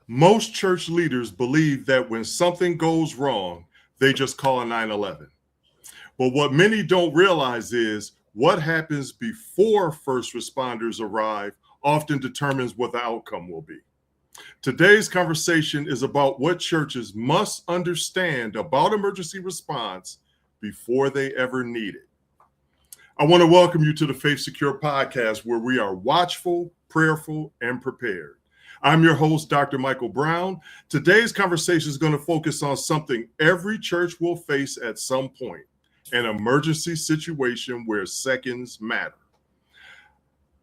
Most church leaders believe that when something goes wrong, they just call a 911. But what many don't realize is what happens before first responders arrive often determines what the outcome will be. Today's conversation is about what churches must understand about emergency response before they ever need it. I want to welcome you to the Faith Secure podcast, where we are watchful, prayerful, and prepared. I'm your host, Dr. Michael Brown. Today's conversation is going to focus on something every church will face at some point, an emergency situation where seconds matter.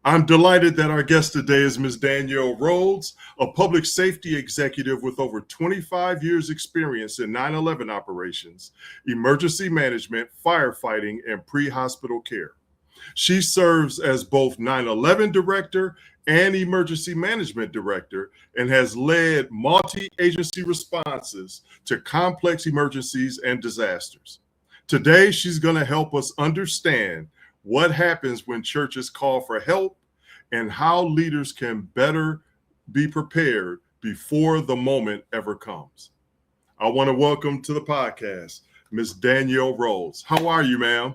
I'm delighted that our guest today is Ms. Danielle Rhodes, a public safety executive with over 25 years experience in 9/11 operations, emergency management, firefighting, and pre-hospital care. She serves as both 9/11 director and emergency management director and has led multi-agency responses to complex emergencies and disasters. Today, she's going to help us understand what happens when churches call for help and how leaders can better be prepared before the moment ever comes. I want to welcome to the podcast, Ms. Danielle Rhodes. How are you, ma'am?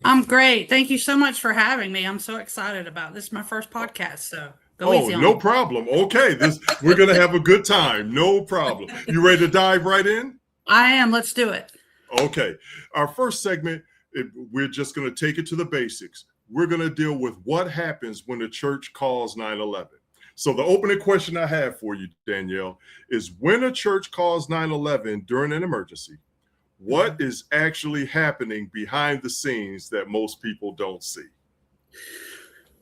I'm great. Thank you so much for having me. I'm so excited about this. Is my first podcast, so go easy on no me. problem. Okay, we're going to have a good time. No problem. You ready to dive right in? I am. Let's do it. Okay. Our first segment, we're just going to take it to the basics. We're going to deal with what happens when the church calls 9/11. So the opening question I have for you, Danielle, is when a church calls 9/11 during an emergency, what is actually happening behind the scenes that most people don't see?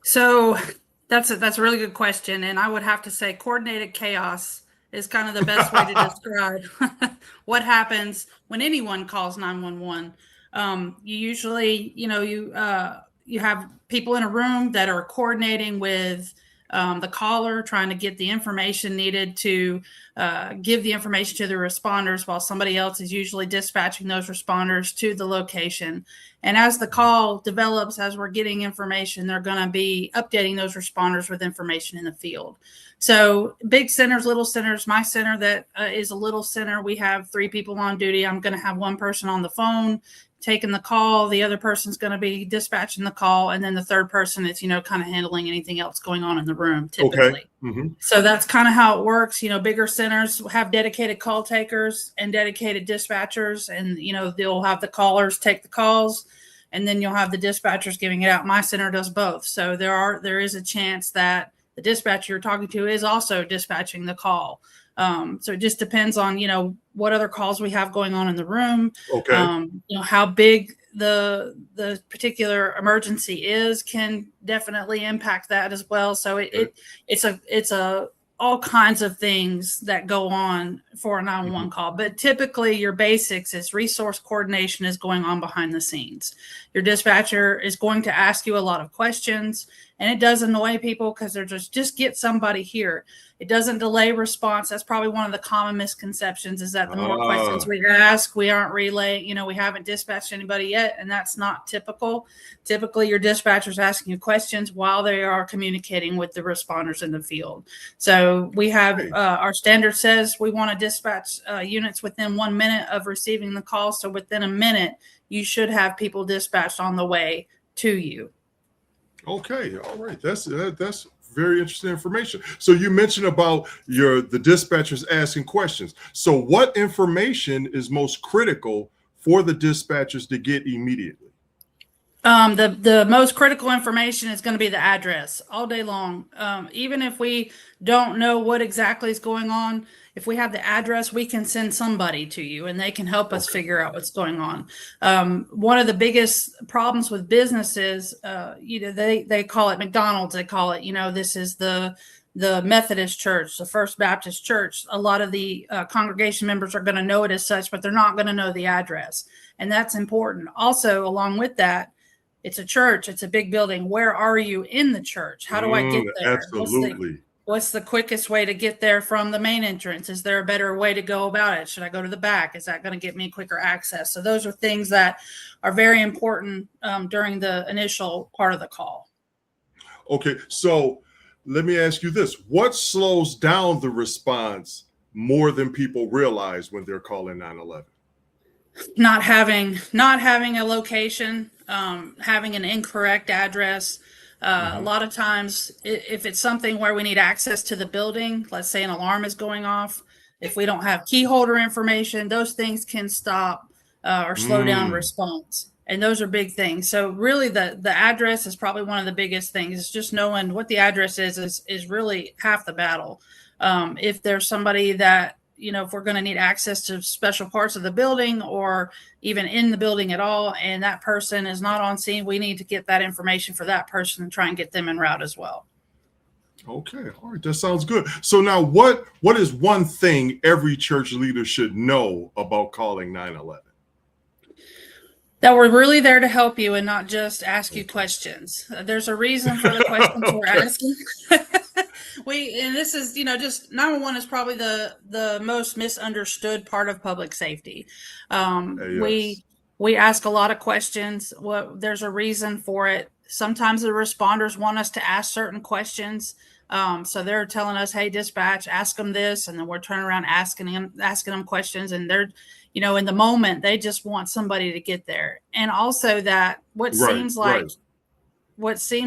So that's a really good question, and I would have to say coordinated chaos is kind of the best way to describe what happens when anyone calls 911. You usually, you have people in a room that are coordinating with the caller, trying to get the information needed to give the information to the responders, while somebody else is usually dispatching those responders to the location. And as the call develops, as we're getting information, they're going to be updating those responders with information in the field. So big centers, little centers, my center that is a little center, we have 3 people on duty. I'm going to have one person on the phone taking the call, the other person's going to be dispatching the call, and then the third person is, kind of handling anything else going on in the room typically. Okay. Mm-hmm. So that's kind of how it works. Bigger centers have dedicated call takers and dedicated dispatchers, and, they'll have the callers take the calls, and then you'll have the dispatchers giving it out. My center does both. So there is a chance that the dispatcher you're talking to is also dispatching the call. So it just depends on, what other calls we have going on in the room. Okay. How big the particular emergency is can definitely impact that as well. So it's all kinds of things that go on for a 911 call. But typically your basics is resource coordination is going on behind the scenes. Your dispatcher is going to ask you a lot of questions, and it does annoy people because they're just get somebody here. It doesn't delay response. That's probably one of the common misconceptions, is that the more questions we ask, we aren't relaying, we haven't dispatched anybody yet. And that's not typical. Typically your dispatcher's asking you questions while they are communicating with the responders in the field. So we have, our standard says we want to dispatch units within 1 minute of receiving the call. So within a minute, you should have people dispatched on the way to you. Okay. All right. That's very interesting information. So you mentioned about the dispatchers asking questions. So what information is most critical for the dispatchers to get immediately? The most critical information is going to be the address all day long. Even if we don't know what exactly is going on, if we have the address, we can send somebody to you and they can help us figure out what's going on. One of the biggest problems with businesses, they call it McDonald's. They call it, this is the Methodist Church, the First Baptist Church. A lot of the congregation members are going to know it as such, but they're not going to know the address. And that's important. Also, along with that, it's a church. It's a big building. Where are you in the church? How do I get there? Absolutely. What's the quickest way to get there from the main entrance? Is there a better way to go about it? Should I go to the back? Is that going to get me quicker access? So those are things that are very important during the initial part of the call. Okay. So let me ask you this. What slows down the response more than people realize when they're calling 911? Not having a location, having an incorrect address. A lot of times, if it's something where we need access to the building, let's say an alarm is going off, if we don't have key holder information, those things can stop or slow down response. And those are big things. So really the address is probably one of the biggest things. It's just knowing what the address is really half the battle. If there's somebody that, if we're going to need access to special parts of the building or even in the building at all, and that person is not on scene, we need to get that information for that person and try and get them en route as well. Okay. All right. That sounds good. So now what is one thing every church leader should know about calling 911? That we're really there to help you and not just ask you questions. There's a reason for the questions we're asking. And this is, just 911 is probably the most misunderstood part of public safety. Yes. We ask a lot of questions. There's a reason for it. Sometimes the responders want us to ask certain questions. So they're telling us, hey, dispatch, ask them this. And then we're turning around asking them questions. And they're, in the moment, they just want somebody to get there. And also that what seems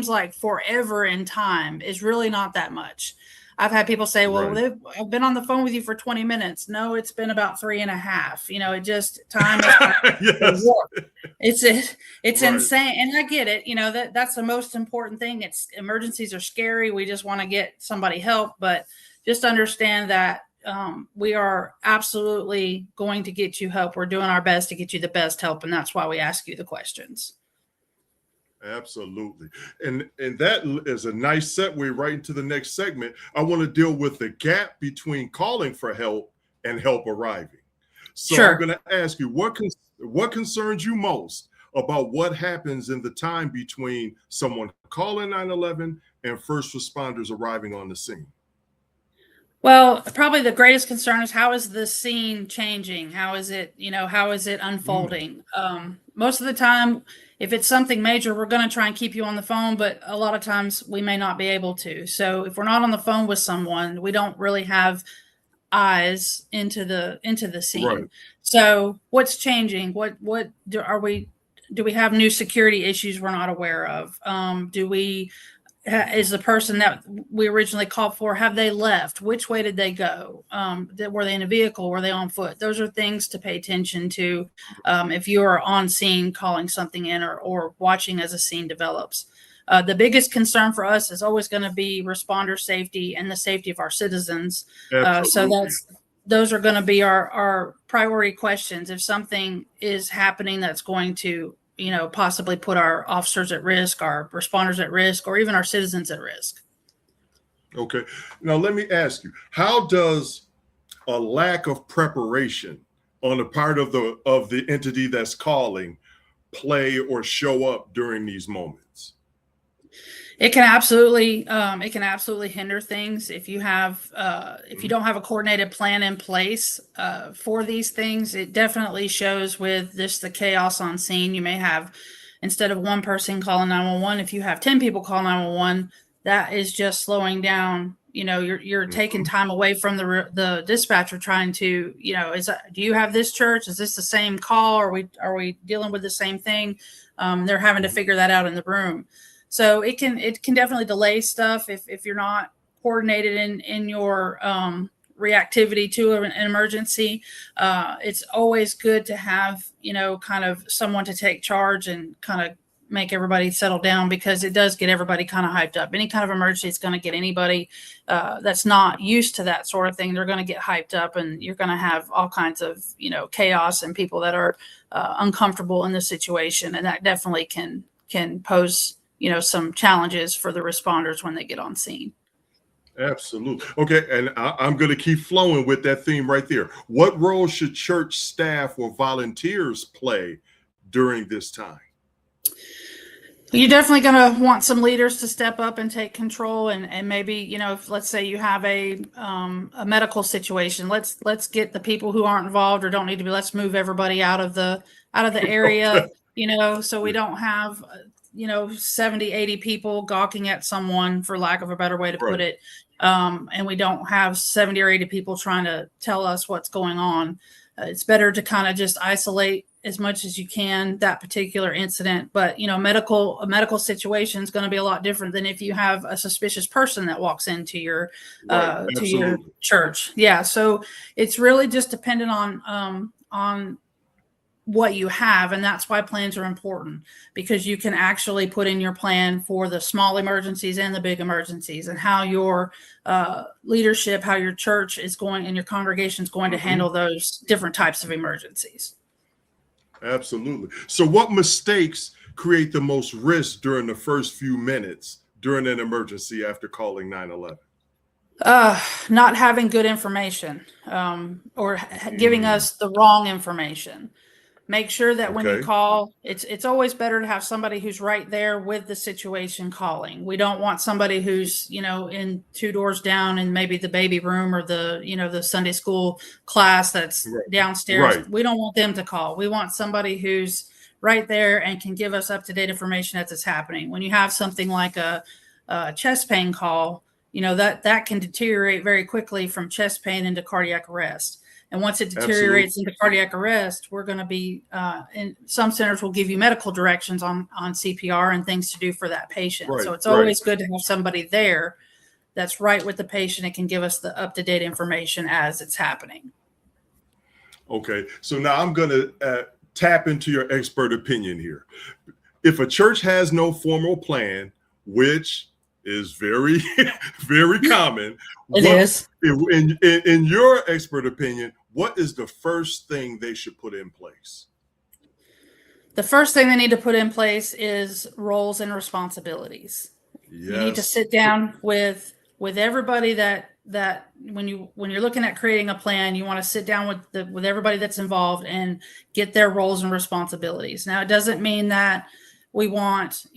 like forever in time is really not that much. I've had people say, well, I've been on the phone with you for 20 minutes. No, it's been about 3.5. It just time is it's insane. And I get it. That's the most important thing. Emergencies are scary. We just want to get somebody help, but just understand that we are absolutely going to get you help. We're doing our best to get you the best help. And that's why we ask you the questions. Absolutely. And that is a nice segue right into the next segment. I want to deal with the gap between calling for help and help arriving. So Sure. I'm going to ask you, what concerns you most about what happens in the time between someone calling 911 and first responders arriving on the scene? Well, probably the greatest concern is how is the scene changing? How is it unfolding? Most of the time, if it's something major, we're going to try and keep you on the phone, but a lot of times we may not be able to. So if we're not on the phone with someone, we don't really have eyes into the scene. Right. So what's changing? Do we have new security issues we're not aware of? Is the person that we originally called for, have they left? Which way did they go? Were they in a vehicle? Were they on foot? Those are things to pay attention to if you are on scene calling something in or watching as a scene develops. The biggest concern for us is always going to be responder safety and the safety of our citizens. So those are going to be our priority questions. If something is happening that's going to possibly put our officers at risk, our responders at risk, or even our citizens at risk. Okay. Now, let me ask you, how does a lack of preparation on the part of the entity that's calling play or show up during these moments? It can absolutely hinder things if you don't have a coordinated plan in place for these things. It definitely shows with the chaos on scene. You may have, instead of one person calling 911, if you have 10 people call 911, that is just slowing down. You're taking time away from the dispatcher trying to, do you have this church? Is this the same call? Are we dealing with the same thing? They're having to figure that out in the room. So it can definitely delay stuff if you're not coordinated in your reactivity to an emergency. It's always good to have, kind of someone to take charge and kind of make everybody settle down, because it does get everybody kind of hyped up. Any kind of emergency is going to get anybody that's not used to that sort of thing. They're going to get hyped up, and you're going to have all kinds of, chaos and people that are uncomfortable in the situation. And that definitely can pose some challenges for the responders when they get on scene. Absolutely. Okay. And I'm going to keep flowing with that theme right there. What role should church staff or volunteers play during this time? You're definitely going to want some leaders to step up and take control, and maybe, if, let's say you have a medical situation, let's get the people who aren't involved or don't need to be, let's move everybody out of the area, so we don't have 70, 80 people gawking at someone, for lack of a better way to put Right. it. And we don't have 70 or 80 people trying to tell us what's going on. It's better to kind of just isolate as much as you can that particular incident. But a medical situation is going to be a lot different than if you have a suspicious person that walks into your Right. to your Absolutely. church. Yeah, so it's really just dependent on what you have, and that's why plans are important, because you can actually put in your plan for the small emergencies and the big emergencies, and how your leadership, how your church is going and your congregation is going to handle those different types of emergencies. Absolutely. So what mistakes create the most risk during the first few minutes during an emergency after calling 911? Not having good information, or giving us the wrong information. Make sure that when you Okay. call, it's always better to have somebody who's right there with the situation calling. We don't want somebody who's, in 2 doors down in maybe the baby room or the Sunday school class that's Right. downstairs. Right. We don't want them to call. We want somebody who's right there and can give us up-to-date information as it's happening. When you have something like a chest pain call, that can deteriorate very quickly from chest pain into cardiac arrest. And once it deteriorates into cardiac arrest, we're going to be, in some centers will give you medical directions on CPR and things to do for that patient. Right. So it's always good to have somebody there that's right with the patient and can give us the up-to-date information as it's happening. Okay. So now I'm going to tap into your expert opinion here. If a church has no formal plan, which is very, very common. It is. In your expert opinion, what is the first thing they should put in place? The first thing they need to put in place is roles and responsibilities. Yes. You need to sit down with everybody that when you're looking at creating a plan, you want to sit down with everybody that's involved and get their roles and responsibilities. Now, it doesn't mean that we want,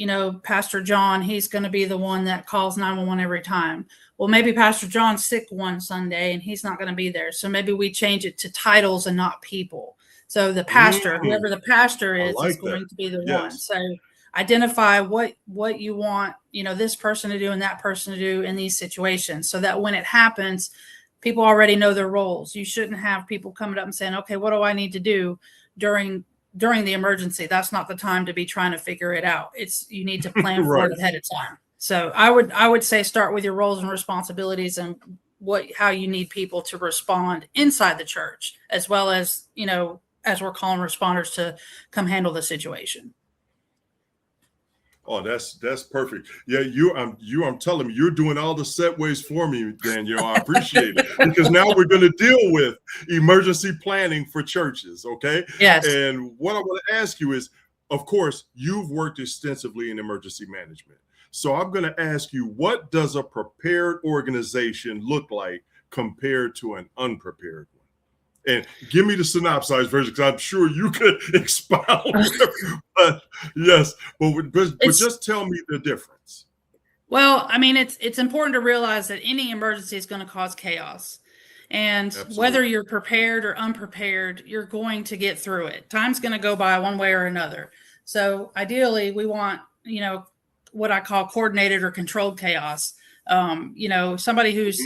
Pastor John, he's going to be the one that calls 911 every time. Well, maybe Pastor John's sick one Sunday and he's not going to be there. So maybe we change it to titles and not people. So the pastor, whoever the pastor is going to be the one. So identify what you want, this person to do and that person to do in these situations, so that when it happens, people already know their roles. You shouldn't have people coming up and saying, okay, what do I need to do during the emergency? That's not the time to be trying to figure it out. You need to plan for it ahead of time. So I would say start with your roles and responsibilities and how you need people to respond inside the church, as well as, as we're calling responders to come handle the situation. Oh, that's perfect. Yeah, I'm telling you, you're doing all the segues for me, Danielle. I appreciate it, because now we're going to deal with emergency planning for churches. Okay. Yes. And what I want to ask you is, of course, you've worked extensively in emergency management. So I'm going to ask you, what does a prepared organization look like compared to an unprepared one? And give me the synopsized version, because I'm sure you could expound. But yes, but just tell me the difference. Well, I mean, it's important to realize that any emergency is going to cause chaos. And Absolutely. Whether you're prepared or unprepared, you're going to get through it. Time's going to go by one way or another. So ideally, we want, what I call coordinated or controlled chaos. Somebody who's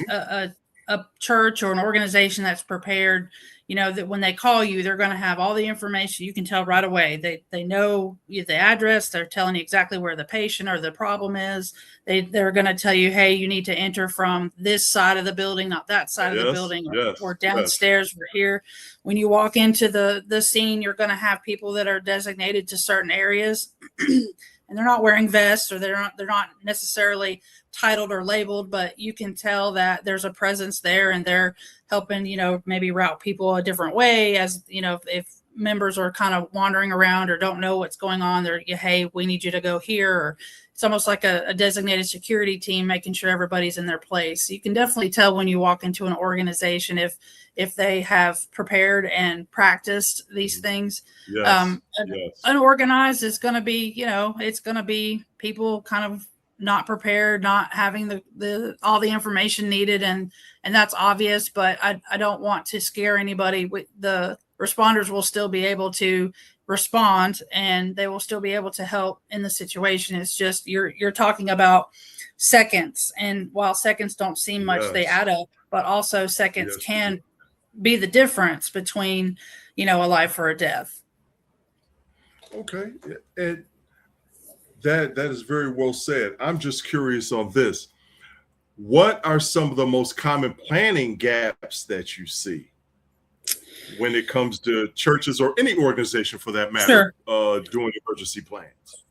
a church or an organization that's prepared, that when they call you, they're going to have all the information. You can tell right away. They know the address. They're telling you exactly where the patient or the problem is. They're going to tell you, hey, you need to enter from this side of the building, not that side of the building, or downstairs. We're here. When you walk into the scene, you're going to have people that are designated to certain areas. And they're not wearing vests, or they're not necessarily titled or labeled, but you can tell that there's a presence there, and they're helping, maybe route people a different way. As if members are kind of wandering around or don't know what's going on, they're, hey, we need you to go here. Or it's almost like a designated security team making sure everybody's in their place. You can definitely tell when you walk into an organization if they have prepared and practiced these things. Yes. Unorganized is going to be, it's going to be people kind of not prepared, not having the all the information needed, and that's obvious. But I don't want to scare anybody. The responders will still be able to respond, and they will still be able to help in the situation. It's just you're talking about seconds, and while seconds don't seem much, they Yes. add up. But also seconds Yes. can be the difference between, a life or a death. Okay. And that is very well said. I'm just curious on this. What are some of the most common planning gaps that you see when it comes to churches or any organization for that matter, doing emergency plans?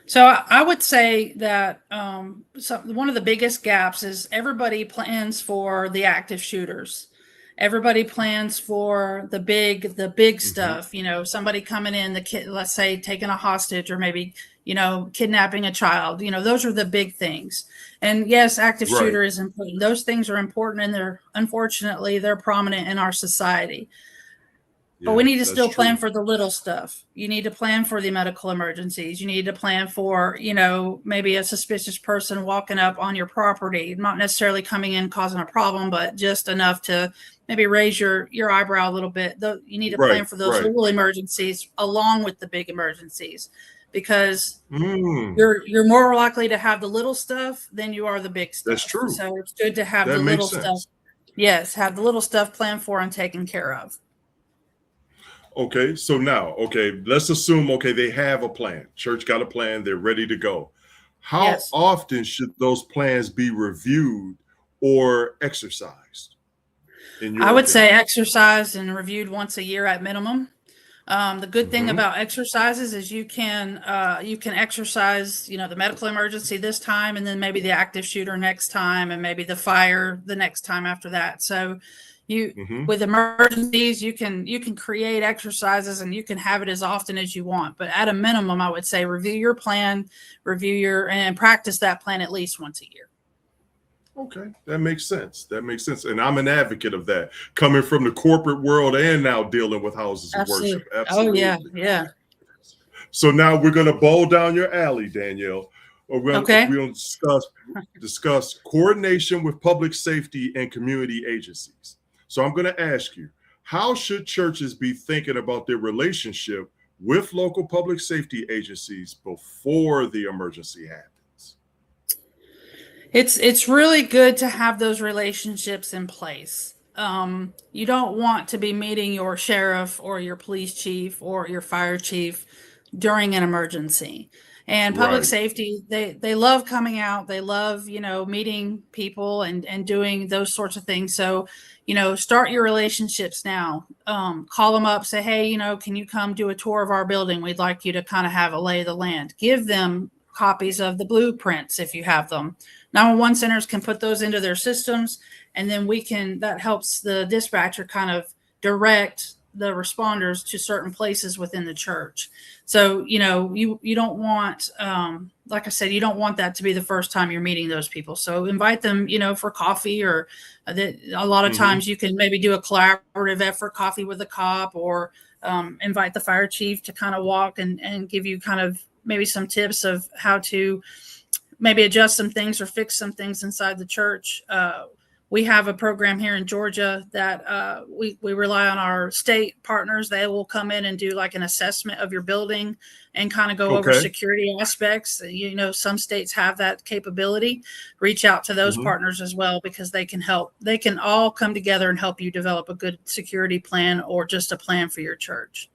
So I would say that one of the biggest gaps is everybody plans for the active shooters. Everybody plans for the big stuff. Somebody coming in, the kid, let's say, taking a hostage, or maybe kidnapping a child. Those are the big things. And yes, active Right. shooter is important. Those things are important, and unfortunately they're prominent in our society. But we need to still plan for the little stuff. You need to plan for the medical emergencies. You need to plan for, maybe a suspicious person walking up on your property, not necessarily coming in causing a problem, but just enough to maybe raise your eyebrow a little bit. You need to plan for those little emergencies along with the big emergencies, because you're more likely to have the little stuff than you are the big stuff. That's true. So it's good to have the little stuff. Yes, have the little stuff planned for and taken care of. Okay, so now, let's assume, they have a plan. Church got a plan, they're ready to go. How often should those plans be reviewed or exercised? I would say exercised and reviewed once a year at minimum. The good thing about exercises is you can exercise, the medical emergency this time, and then maybe the active shooter next time, and maybe the fire the next time after that. So with emergencies, you can create exercises, and you can have it as often as you want. But at a minimum, I would say review your plan, and practice that plan at least once a year. Okay, that makes sense. And I'm an advocate of that, coming from the corporate world and now dealing with houses of worship. Absolutely. Oh, yeah. So now we're going to bowl down your alley, Danielle. We're going to discuss coordination with public safety and community agencies. So I'm going to ask you, how should churches be thinking about their relationship with local public safety agencies before the emergency happens? It's really good to have those relationships in place. You don't want to be meeting your sheriff or your police chief or your fire chief during an emergency. And public safety, they love coming out. They love, meeting people and doing those sorts of things. So, start your relationships now. Call them up, say, hey, can you come do a tour of our building? We'd like you to kind of have a lay of the land. Give them copies of the blueprints if you have them. 911 centers can put those into their systems, and then that helps the dispatcher kind of direct the responders to certain places within the church. So, you don't want, like I said, you don't want that to be the first time you're meeting those people. So invite them, for coffee, or a lot of times you can maybe do a collaborative effort, coffee with a cop, or invite the fire chief to kind of walk and give you kind of maybe some tips of how to maybe adjust some things or fix some things inside the church. We have a program here in Georgia that we rely on our state partners. They will come in and do like an assessment of your building and kind of go over security aspects. Some states have that capability. Reach out to those partners as well, because they can help. They can all come together and help you develop a good security plan, or just a plan for your church.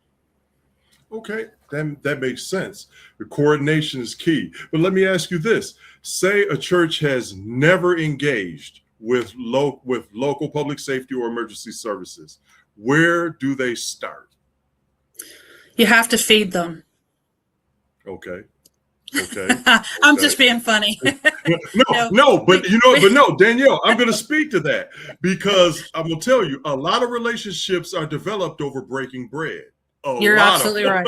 Okay, that makes sense. The coordination is key. But let me ask you this. Say a church has never engaged with local public safety or emergency services. Where do they start? You have to feed them. Okay. I'm just being funny. No, Danielle, I'm going to speak to that, because I'm going to tell you, a lot of relationships are developed over breaking bread. You're absolutely right.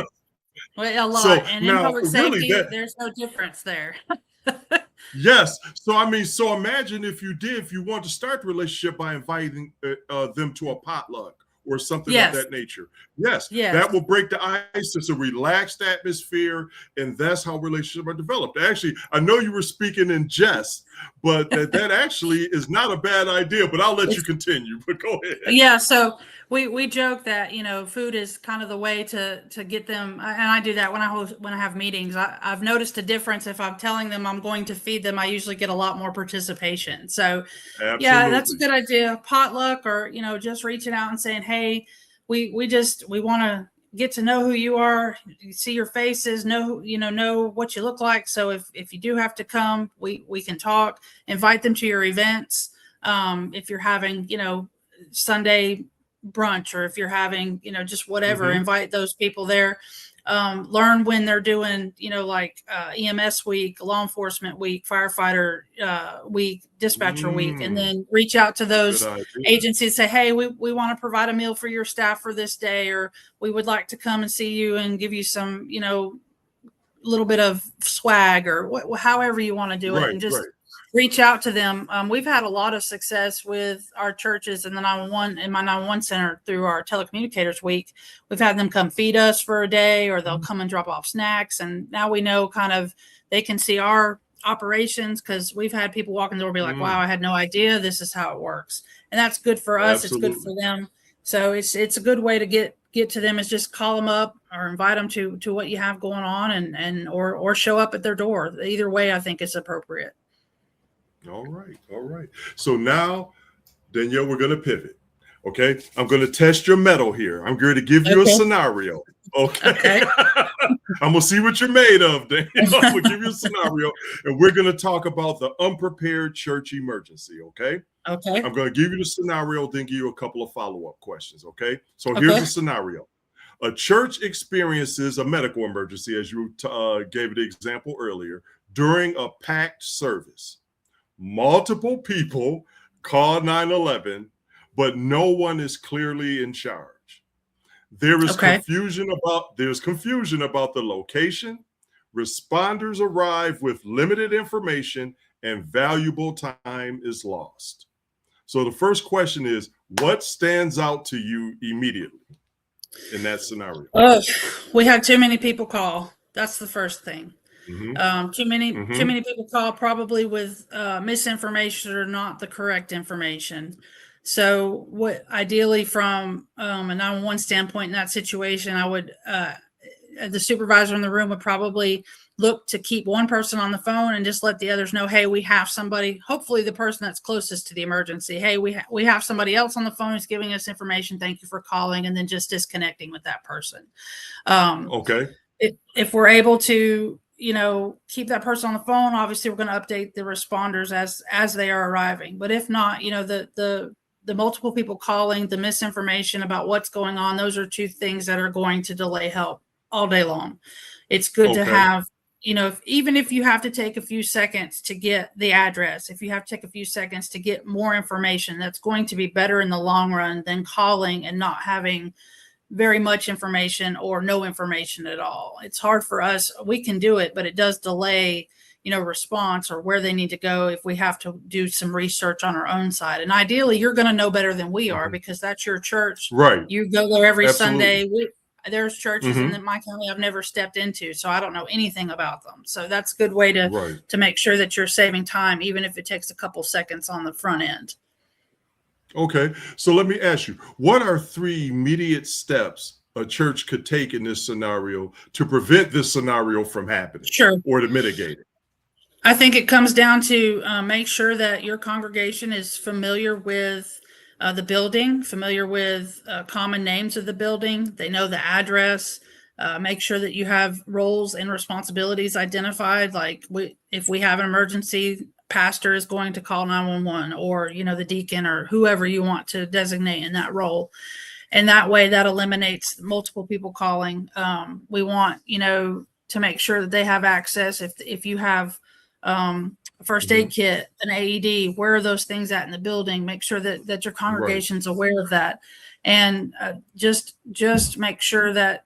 Well, a lot. So, and in public safety, there's no difference there. Yes. So imagine if you want to start the relationship by inviting them to a potluck or something of that nature. Yes. That will break the ice. It's a relaxed atmosphere, and that's how relationships are developed. Actually, I know you were speaking in jest, but that actually is not a bad idea, but I'll let you continue. But go ahead. Yeah. So we joke that food is kind of the way to get them, and I do that when I have meetings. I've noticed a difference. If I'm telling them I'm going to feed them, I usually get a lot more participation. So yeah, that's a Absolutely. good idea. Potluck, or just reaching out and saying, hey, we want to get to know who you are, see your faces, know what you look like. So if you do have to come, we can talk. Invite them to your events. If you're having Sunday brunch, or if you're having just whatever, invite those people there. Learn when they're doing like EMS week, law enforcement week, firefighter week, dispatcher week, and then reach out to those agencies, say, hey, we want to provide a meal for your staff for this day, or we would like to come and see you and give you some little bit of swag, or however you want to do it, and just reach out to them. We've had a lot of success with our churches and the 911 in my 911 center through our telecommunicators week. We've had them come feed us for a day, or they'll come and drop off snacks. And now we know kind of they can see our operations, because we've had people walk in the door and be like, wow, I had no idea this is how it works. And that's good for us. Absolutely. It's good for them. So it's a good way to get to them, is just call them up or invite them to what you have going on, and or show up at their door. Either way, I think is appropriate. All right. So now, Danielle, we're going to pivot. Okay. I'm going to test your mettle here. I'm going to give you a scenario. Okay. I'm going to see what you're made of, Danielle. I'm going to give you a scenario, and we're going to talk about the unprepared church emergency. Okay. I'm going to give you the scenario, then give you a couple of follow-up questions. Okay. So here's the scenario. A church experiences a medical emergency, as you gave the example earlier, during a packed service. Multiple people call 911, but no one is clearly in charge. There's confusion about the location. Responders arrive with limited information, and valuable time is lost. So the first question is, what stands out to you immediately in that scenario? We had too many people call. That's the first thing. Too many people call, probably with misinformation or not the correct information. So what ideally from a 911 standpoint in that situation, I would the supervisor in the room would probably look to keep one person on the phone and just let the others know, hey, we have somebody, hopefully the person that's closest to the emergency. Hey, we have somebody else on the phone who's giving us information. Thank you for calling. And then just disconnecting with that person. If we're able to keep that person on the phone, obviously we're going to update the responders as they are arriving. But if not, the multiple people calling, the misinformation about what's going on, those are two things that are going to delay help all day long. It's good to have, even if you have to take a few seconds to get the address, if you have to take a few seconds to get more information, that's going to be better in the long run than calling and not having very much information or no information at all. It's hard for us. We can do it, but it does delay, response or where they need to go if we have to do some research on our own side. And ideally, you're going to know better than we are, because that's your church. Right. You go there every Sunday. There's churches in my county I've never stepped into, so I don't know anything about them. So that's a good way to make sure that you're saving time, even if it takes a couple seconds on the front end. Okay, so let me ask you, what are 3 immediate steps a church could take in this scenario to prevent this scenario from happening? Sure. Or to mitigate it? I think it comes down to make sure that your congregation is familiar with the building, familiar with common names of the building. They know the address. Make sure that you have roles and responsibilities identified. Like if we have an emergency, pastor is going to call 911, or the deacon, or whoever you want to designate in that role. And that way that eliminates multiple people calling. We want to make sure that they have access. If you have a first aid kit, an AED, where are those things at in the building? Make sure that your congregation's aware of that. And just make sure that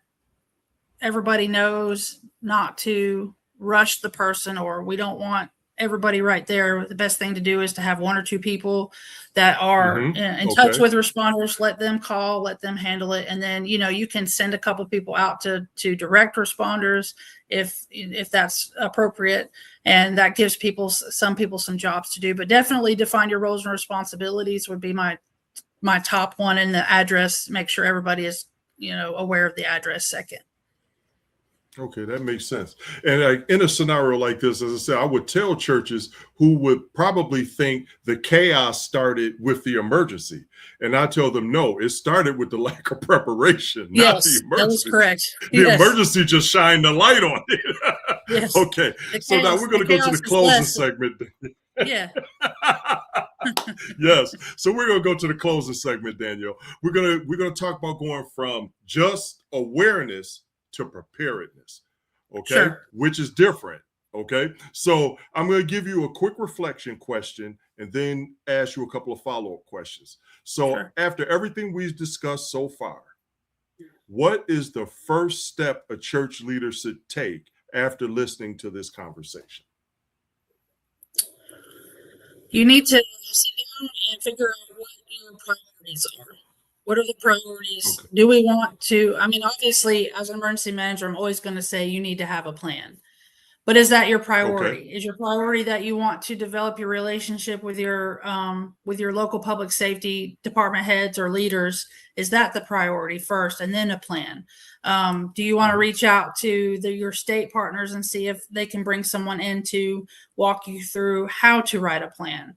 everybody knows not to rush the person, or we don't want everybody right there. The best thing to do is to have 1 or 2 people that are in touch with responders. Let them call, let them handle it. And then, you can send a couple people out to direct responders if that's appropriate. And that gives some people some jobs to do, but definitely define your roles and responsibilities would be my my top one, and the address, make sure everybody is, aware of the address second. Okay, that makes sense. And in a scenario like this, as I said, I would tell churches who would probably think the chaos started with the emergency. And I tell them, no, it started with the lack of preparation, not the Yes, emergency. that is correct. The Yes. emergency just shined the light on it. Yes. Okay, so now we're going to go to the closing segment. Yeah. Yes. So we're going to go to the closing segment, Danielle. We're going to talk about going from just awareness to preparedness, okay, Sure. which is different. Okay, so I'm going to give you a quick reflection question and then ask you a couple of follow-up questions. So Sure. after everything we've discussed so far, what is the first step a church leader should take after listening to this conversation? You need to sit down and figure out what your priorities are. What are the priorities? Okay. Do we want to, obviously, as an emergency manager, I'm always going to say you need to have a plan. But is that your priority? Okay. Is your priority that you want to develop your relationship with your local public safety department heads or leaders? Is that the priority first, and then a plan? Do you want to reach out to your state partners and see if they can bring someone in to walk you through how to write a plan?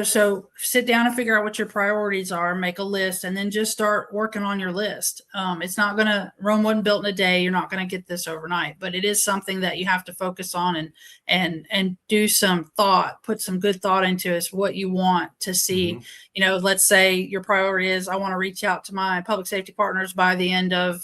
So sit down and figure out what your priorities are, make a list, and then just start working on your list. It's not going to, Rome wasn't built in a day. You're not going to get this overnight, but it is something that you have to focus on and do some thought, put some good thought into is what you want to see. Mm-hmm. Let's say your priority is, I want to reach out to my public safety partners by the end of,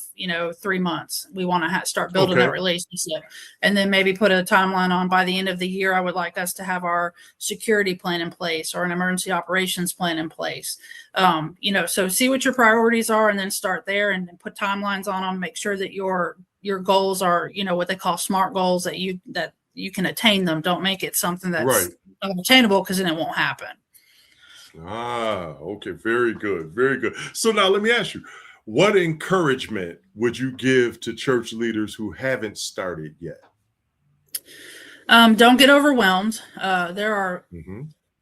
3 months. We want to start building that relationship, and then maybe put a timeline on, by the end of the year, I would like us to have our security plan in place or an emergency operations plan in place. So see what your priorities are and then start there and put timelines on them. Make sure that your goals are, what they call SMART goals, that you can attain them. Don't make it something that's unattainable, because then it won't happen. Okay. Very good. Very good. So now let me ask you, what encouragement would you give to church leaders who haven't started yet? Don't get overwhelmed. There are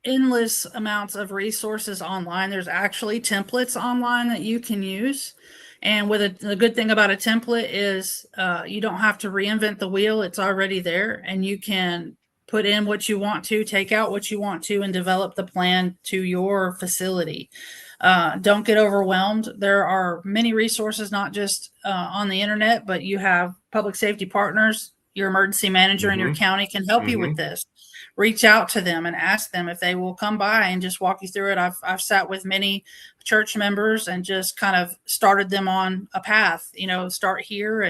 endless amounts of resources online. There's actually templates online that you can use. And the good thing about a template is you don't have to reinvent the wheel. It's already there, and you can put in what you want to, take out what you want to, and develop the plan to your facility. Don't get overwhelmed. There are many resources, not just on the internet, but you have public safety partners. Your emergency manager in your county can help you with this. Reach out to them and ask them if they will come by and just walk you through it. I've sat with many church members and just kind of started them on a path, start here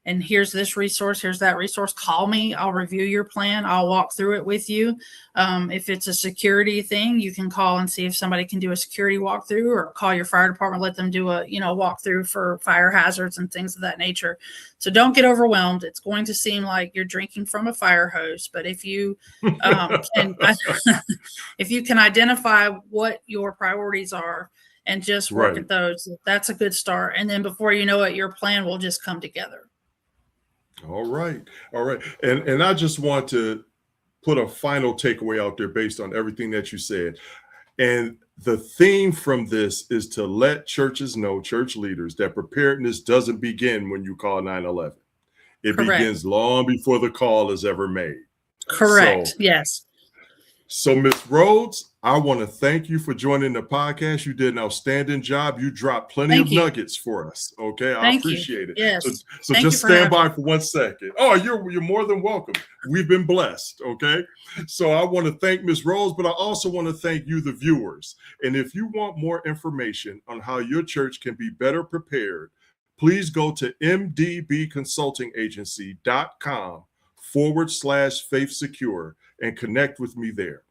and here's this resource, here's that resource. Call me. I'll review your plan. I'll walk through it with you. If it's a security thing, you can call and see if somebody can do a security walkthrough, or call your fire department, let them do a, walkthrough for fire hazards and things of that nature. So don't get overwhelmed. It's going to seem like you're drinking from a fire hose, but if you if you can identify what your priorities are and just work at those, that's a good start. And then before you know it, your plan will just come together. All right. And I just want to put a final takeaway out there based on everything that you said. And the theme from this is to let churches know, church leaders, that preparedness doesn't begin when you call 911. It begins long before the call is ever made. Correct. Yes. So, Ms. Rhodes, I want to thank you for joining the podcast. You did an outstanding job. You dropped plenty of nuggets for us. Okay, I appreciate it. Yes. So just stand by for 1 second. Oh, you're more than welcome. We've been blessed. Okay. So I want to thank Ms. Rhodes, but I also want to thank you, the viewers. And if you want more information on how your church can be better prepared, please go to mdbconsultingagency.com/faithsecure and connect with me there.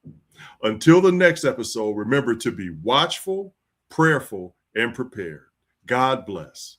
Until the next episode, remember to be watchful, prayerful, and prepared. God bless.